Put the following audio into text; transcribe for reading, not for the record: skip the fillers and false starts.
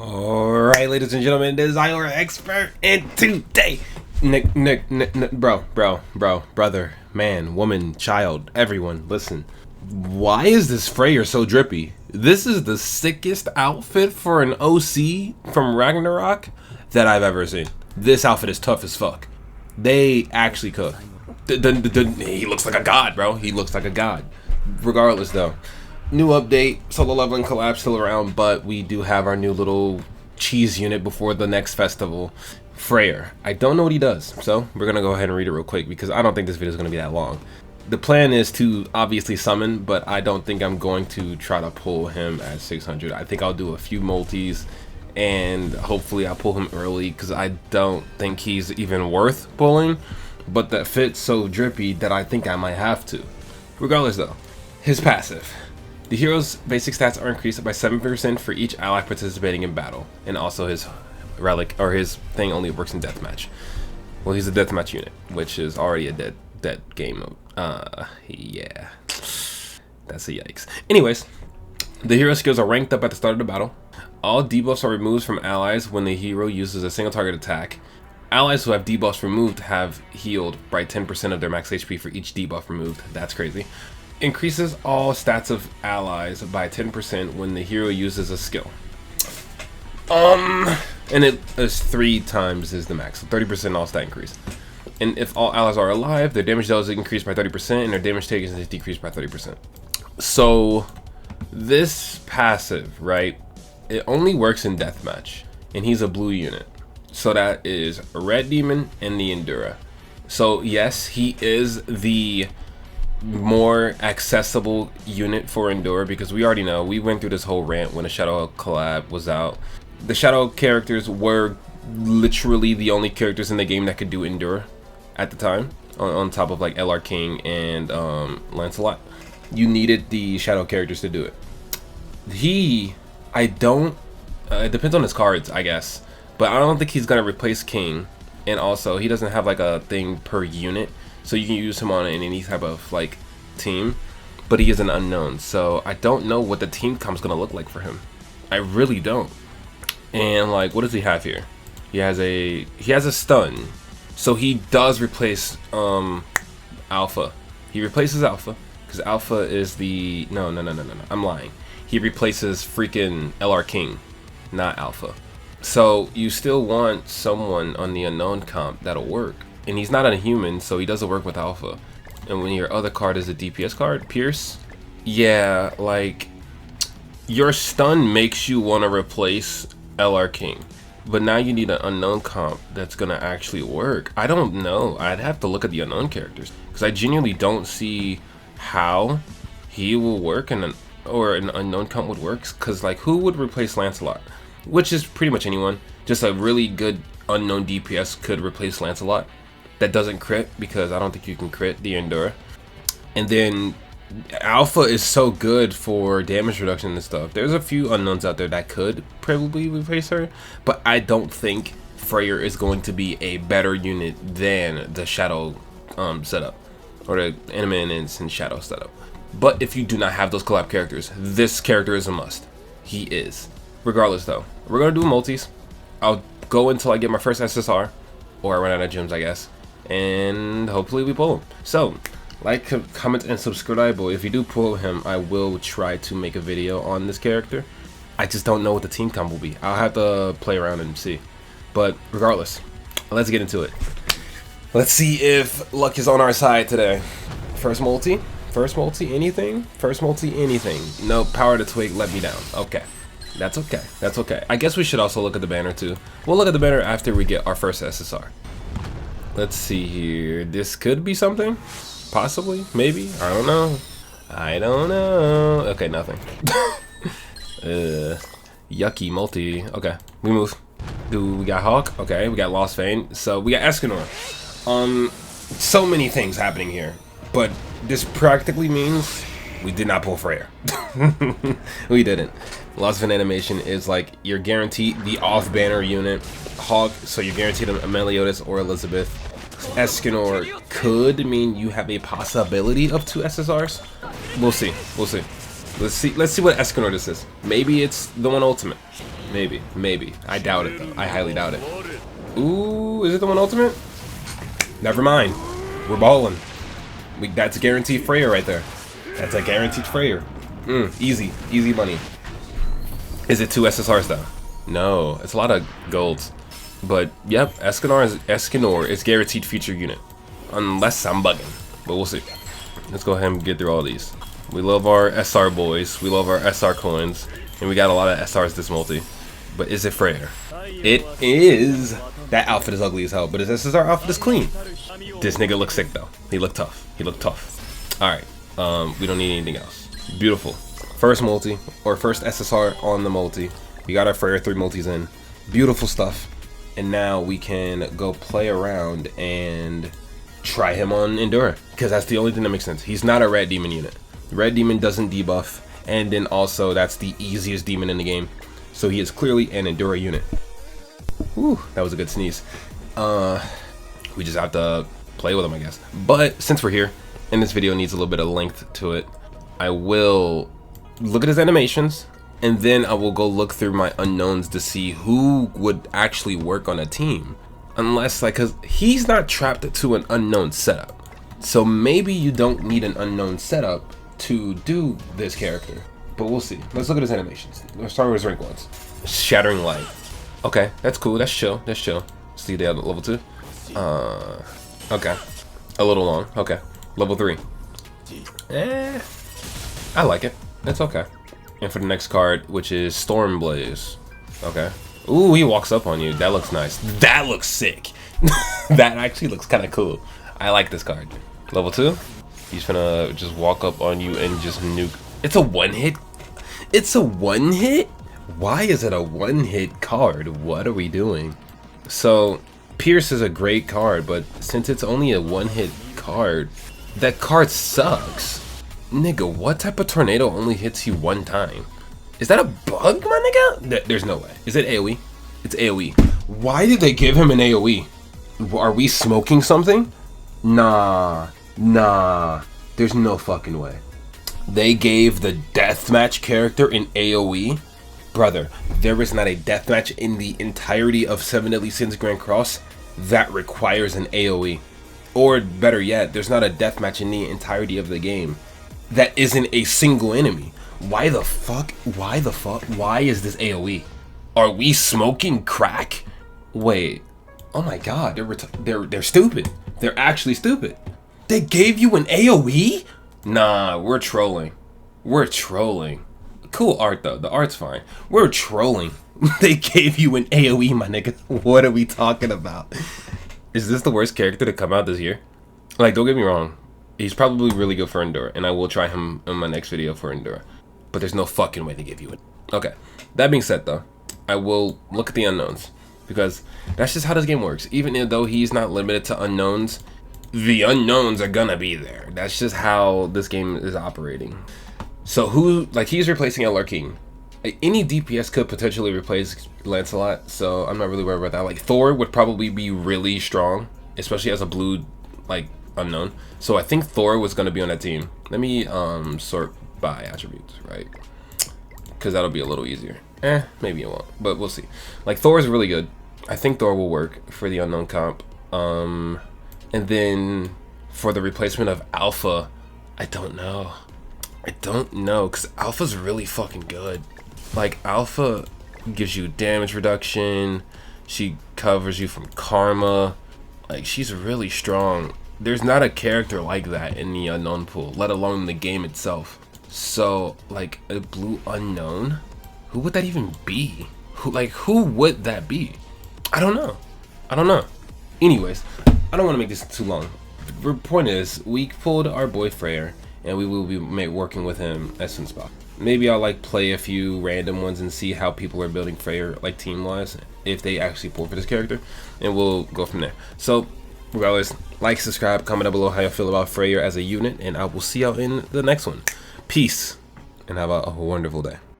Alright, ladies and gentlemen, this is our expert, and today, brother, man, woman, child, everyone, listen. Why is this FREYR so drippy? This is the sickest outfit for an OC from Ragnarok that I've ever seen. This outfit is tough as fuck. They actually cook. He looks like a god, bro. He looks like a god. Regardless, though. New update, solo leveling collab still around, but we do have our new little cheese unit before the next festival, FREYR. I don't know what he does, so we're gonna go ahead and read it real quick because I don't think this video is gonna be that long. The plan is to obviously summon, but I don't think I'm going to try to pull him at 600. I think I'll do a few multis and hopefully I'll pull him early because I don't think he's even worth pulling, but that fit's so drippy that I think I might have to. Regardless though, his passive. The hero's basic stats are increased by 7% for each ally participating in battle, and also his relic or his thing only works in deathmatch. Well, he's a deathmatch unit, which is already a dead game mode. Yeah, that's a yikes. Anyways, the hero skills are ranked up at the start of the battle. All debuffs are removed from allies when the hero uses a single target attack. Allies who have debuffs removed have healed by 10% of their max HP for each debuff removed. That's crazy. Increases all stats of allies by 10% when the hero uses a skill. And it is 3 times is the max, so 30% all stat increase. And if all allies are alive, their damage dealt is increased by 30% and their damage taken is decreased by 30%. So this passive, right, it only works in deathmatch, and he's a blue unit. So that is a red demon and the Endura. So yes, he is the more accessible unit for Endure because we already know, we went through this whole rant when the Shadow collab was out. The Shadow characters were literally the only characters in the game that could do Endure at the time, on top of like LR King and Lancelot. You needed the Shadow characters to do it. It depends on his cards, I guess, but I don't think he's gonna replace King, and also he doesn't have like a thing per unit, so you can use him on any type of like team, but he is an unknown, so I don't know what the team comp's gonna look like for him. I really don't. And like, what does he have here? He has a stun, so he does replace Alpha. He replaces Alpha because Alpha is the no. I'm lying. He replaces freaking LR King, not Alpha. So you still want someone on the unknown comp that'll work. And he's not a human, so he doesn't work with Alpha. And when your other card is a DPS card, Pierce, yeah, like, your stun makes you want to replace LR King. But now you need an unknown comp that's going to actually work. I don't know. I'd have to look at the unknown characters. Because I genuinely don't see how he will work or an unknown comp would work. Because, like, who would replace Lancelot? Which is pretty much anyone. Just a really good unknown DPS could replace Lancelot. That doesn't crit because I don't think you can crit the Endura. And then Alpha is so good for damage reduction and stuff. There's a few unknowns out there that could probably replace her, but I don't think FREYR is going to be a better unit than the Shadow setup or the Eminence and Shadow setup. But if you do not have those collab characters, this character is a must. He is. Regardless though, we're gonna do multis. I'll go until I get my first SSR, or I run out of gems, I guess. And hopefully we pull him. So like, comment, and subscribe. If you do pull him, I will try to make a video on this character. I just don't know what the team comp will be. I'll have to play around and see. But regardless, let's get into it. Let's see if luck is on our side today. First multi anything. No, power to twig let me down. Okay, that's okay. I guess we should also look at the banner too. We'll look at the banner after we get our first SSR. Let's see here. This could be something. Possibly. Maybe. I don't know. Okay, nothing. Yucky multi. Okay, we move. We got Hawk. Okay, we got Lost Vein. So we got Escanor. So many things happening here. But this practically means we did not pull FREYR. We didn't. Lost Vein animation is like you're guaranteed the off-banner unit. Hawk, so you're guaranteed a Meliodas or Elizabeth. Escanor could mean you have a possibility of 2 SSRs. We'll see. Let's see what Escanor this is. Maybe it's the one ultimate. Maybe. I doubt it though. I highly doubt it. Ooh, is it the one ultimate? Never mind. We're balling. That's a guaranteed FREYR right there. That's a guaranteed FREYR. Easy money. Is it 2 SSRs though? No, it's a lot of golds. But yep, Escanor is guaranteed feature unit. Unless I'm bugging. But we'll see. Let's go ahead and get through all these. We love our SR boys. We love our SR coins. And we got a lot of SRs this multi. But is it FREYR? It is. That outfit is ugly as hell. But his SSR outfit is clean. This nigga looks sick though. He looked tough. Alright. We don't need anything else. Beautiful. First multi. Or first SSR on the multi. We got our FREYR 3 multis in. Beautiful stuff. And now we can go play around and try him on Endura. Because that's the only thing that makes sense. He's not a red demon unit. Red demon doesn't debuff. And then also that's the easiest demon in the game. So he is clearly an Endura unit. Whew, that was a good sneeze. We just have to play with him, I guess. But since we're here, and this video needs a little bit of length to it, I will look at his animations. And then I will go look through my unknowns to see who would actually work on a team. Unless, like, cause he's not trapped to an unknown setup. So maybe you don't need an unknown setup to do this character. But we'll see. Let's look at his animations. Let's start with his rank ones. Shattering Light. Okay, that's cool. That's chill. See they have level 2. Okay. A little long. Okay. Level 3. I like it. It's okay. And for the next card, which is Storm Blaze. Okay. Ooh, he walks up on you. That looks nice. That looks sick. That actually looks kind of cool. I like this card. Level 2. He's gonna just walk up on you and just nuke. It's a one hit. It's a one hit? Why is it a one hit card? What are we doing? So, Pierce is a great card, but since it's only a one hit card, that card sucks. Nigga, what type of tornado only hits you one time? Is that a bug, my nigga? There's no way. Is it AoE? It's AoE. Why did they give him an AoE? Are we smoking something? Nah. There's no fucking way. They gave the deathmatch character an AoE? Brother, there is not a deathmatch in the entirety of 7 Deadly Sins Grandcross that requires an AoE. Or better yet, there's not a deathmatch in the entirety of the game that isn't a single enemy. Why the fuck? Why is this AoE? Are we smoking crack? Wait. Oh my god, they're stupid. They're actually stupid. They gave you an AoE? Nah, we're trolling. Cool art though. The art's fine. We're trolling. They gave you an AoE, my nigga. What are we talking about? Is this the worst character to come out this year? Like, don't get me wrong. He's probably really good for Endura, and I will try him in my next video for Endura. But there's no fucking way to give you it. Okay. That being said, though, I will look at the unknowns. Because that's just how this game works. Even though he's not limited to unknowns, the unknowns are gonna be there. That's just how this game is operating. So he's replacing LR King. Any DPS could potentially replace Lancelot, so I'm not really worried about that. Like, Thor would probably be really strong, especially as a blue, like, unknown. So I think Thor was going to be on that team. Let me sort by attributes, right? Because that'll be a little easier. Maybe it won't, but we'll see. Like, Thor is really good. I think Thor will work for the unknown comp. And then for the replacement of Alpha, I don't know, because Alpha's really fucking good. Like, Alpha gives you damage reduction, she covers you from karma, like, she's really strong. There's not a character like that in the unknown pool, let alone the game itself. So, like, a blue unknown, who would that even be? Who would that be? I don't know. Anyways, I don't want to make this too long. The point is, we pulled our boy FREYR, and we will be working with him as soon as possible. Maybe I'll like play a few random ones and see how people are building FREYR like team wise, if they actually pull for this character, and we'll go from there. So regardless, like, subscribe, comment down below how you feel about FREYR as a unit, and I will see y'all in the next one. Peace, and have a wonderful day.